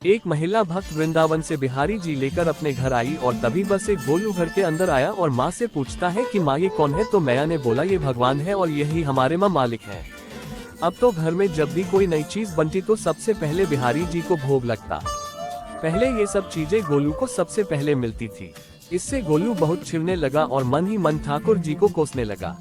एक महिला भक्त वृंदावन से बिहारी जी लेकर अपने घर आई और तभी बस एक गोलू घर के अंदर आया और माँ से पूछता है कि माँ ये कौन है। तो मैया ने बोला ये भगवान है और यही हमारे माँ मालिक हैं। अब तो घर में जब भी कोई नई चीज बनती तो सबसे पहले बिहारी जी को भोग लगता। पहले ये सब चीजें गोलू को सबसे पहले मिलती थी। इससे गोलू बहुत छिड़ने लगा और मन ही मन ठाकुर जी को कोसने लगा।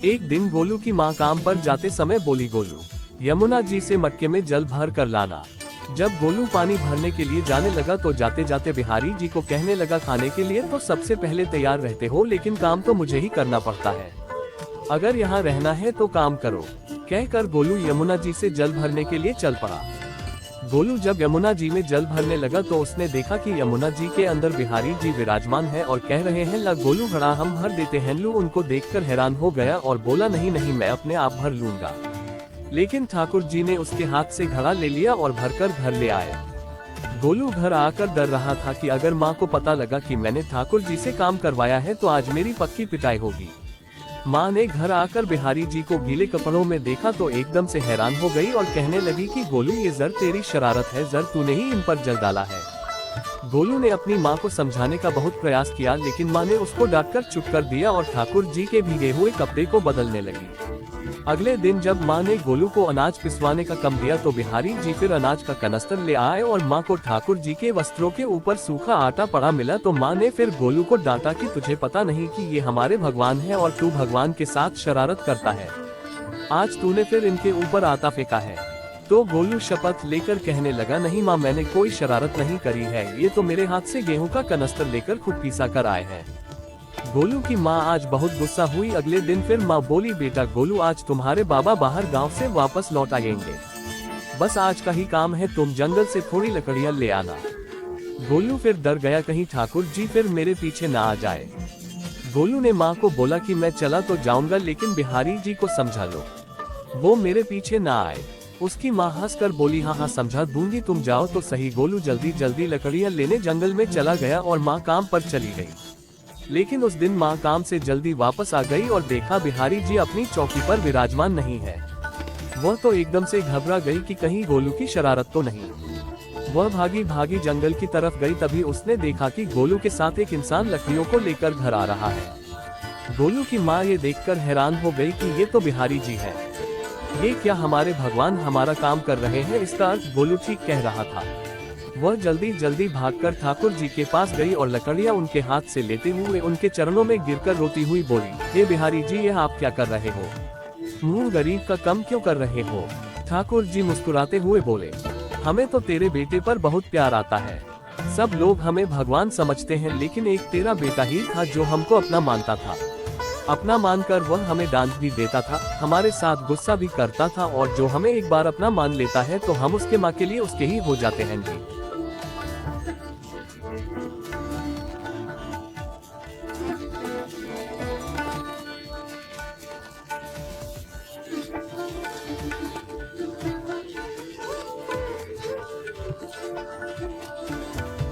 एक दिन गोलू की माँ काम पर जाते समय बोली, गोलू यमुना जी से मटके में जल भर कर लाना। जब गोलू पानी भरने के लिए जाने लगा तो जाते जाते बिहारी जी को कहने लगा, खाने के लिए तो सबसे पहले तैयार रहते हो, लेकिन काम तो मुझे ही करना पड़ता है। अगर यहाँ रहना है तो काम करो। कहकर गोलू यमुना जी से जल भरने के लिए चल पड़ा। गोलू जब यमुना जी में जल भरने लगा तो उसने देखा कि यमुना जी के अंदर बिहारी जी विराजमान है और कह रहे हैं, ला गोलू घड़ा हम भर देते हैं। लू उनको देखकर हैरान हो गया और बोला, नहीं नहीं मैं अपने आप भर लूंगा। लेकिन ठाकुर जी ने उसके हाथ से घड़ा ले लिया और भरकर घर ले आए। गोलू घर आकर डर रहा था कि अगर माँ को पता लगा कि मैंने ठाकुर जी से काम करवाया है तो आज मेरी पक्की पिटाई होगी। माँ ने घर आकर बिहारी जी को गीले कपड़ों में देखा तो एकदम से हैरान हो गई और कहने लगी कि गोलू ये जर तेरी शरारत है, जर तूने ही इन पर जल डाला है। गोलू ने अपनी माँ को समझाने का बहुत प्रयास किया, लेकिन माँ ने उसको डांटकर चुप कर दिया और ठाकुर जी के भीगे हुए कपड़े को बदलने लगी। अगले दिन जब माँ ने गोलू को अनाज पिसवाने का कम दिया तो बिहारी जी फिर अनाज का कनस्तर ले आए और माँ को ठाकुर जी के वस्त्रों के ऊपर सूखा आटा पड़ा मिला। तो माँ ने फिर गोलू को डांटा कि तुझे पता नहीं कि ये हमारे भगवान है और तू भगवान के साथ शरारत करता है। आज तूने फिर इनके ऊपर आटा फेंका है। तो गोलू शपथ लेकर कहने लगा, नहीं माँ मैंने कोई शरारत नहीं करी है, ये तो मेरे हाथ से गेहूं का कनस्तर लेकर खुद पीसा कर आए हैं। गोलू की माँ आज बहुत गुस्सा हुई। अगले दिन फिर माँ बोली, बेटा गोलू आज तुम्हारे बाबा बाहर गांव से वापस लौट आएंगे, बस आज का ही काम है, तुम जंगल से थोड़ी लकड़ियाँ ले आना। गोलू फिर डर गया, कहीं ठाकुर जी फिर मेरे पीछे ना आ जाए। गोलू ने माँ को बोला कि मैं चला तो जाऊंगा, लेकिन बिहारी जी को समझा लो, वो मेरे पीछे ना आए। उसकी माँ हंसकर बोली, हाँ हाँ समझा दूंगी, तुम जाओ तो सही। गोलू जल्दी जल्दी लकड़ियाँ लेने जंगल में चला गया और माँ काम पर चली गई। लेकिन उस दिन माँ काम से जल्दी वापस आ गई और देखा बिहारी जी अपनी चौकी पर विराजमान नहीं है। वह तो एकदम से घबरा गई कि कहीं गोलू की शरारत तो नहीं। वह भागी भागी जंगल की तरफ गई। तभी उसने देखा कि गोलू के साथ एक इंसान लकड़ियों को लेकर घर आ रहा है। गोलू की माँ ये देखकर हैरान हो गई कि ये तो बिहारी जी है। ये क्या हमारे भगवान हमारा काम कर रहे हैं? इसका अर्थ गोलू ठीक कह रहा था। वह जल्दी जल्दी भागकर ठाकुर जी के पास गई और लकड़ियां उनके हाथ से लेते हुए उनके चरणों में गिरकर रोती हुई बोली, हे बिहारी जी ये आप क्या कर रहे हो? मुंह गरीब का कम क्यों कर रहे हो? ठाकुर जी मुस्कुराते हुए बोले, हमें तो तेरे बेटे पर बहुत प्यार आता है। सब लोग हमें भगवान समझते हैं, लेकिन एक तेरा बेटा ही था जो हमको अपना मानता था। अपना मानकर वह हमें डांट भी देता था, हमारे साथ गुस्सा भी करता था, और जो हमें एक बार अपना मान लेता है तो हम उसके माँ के लिए उसके ही हो जाते हैं जी।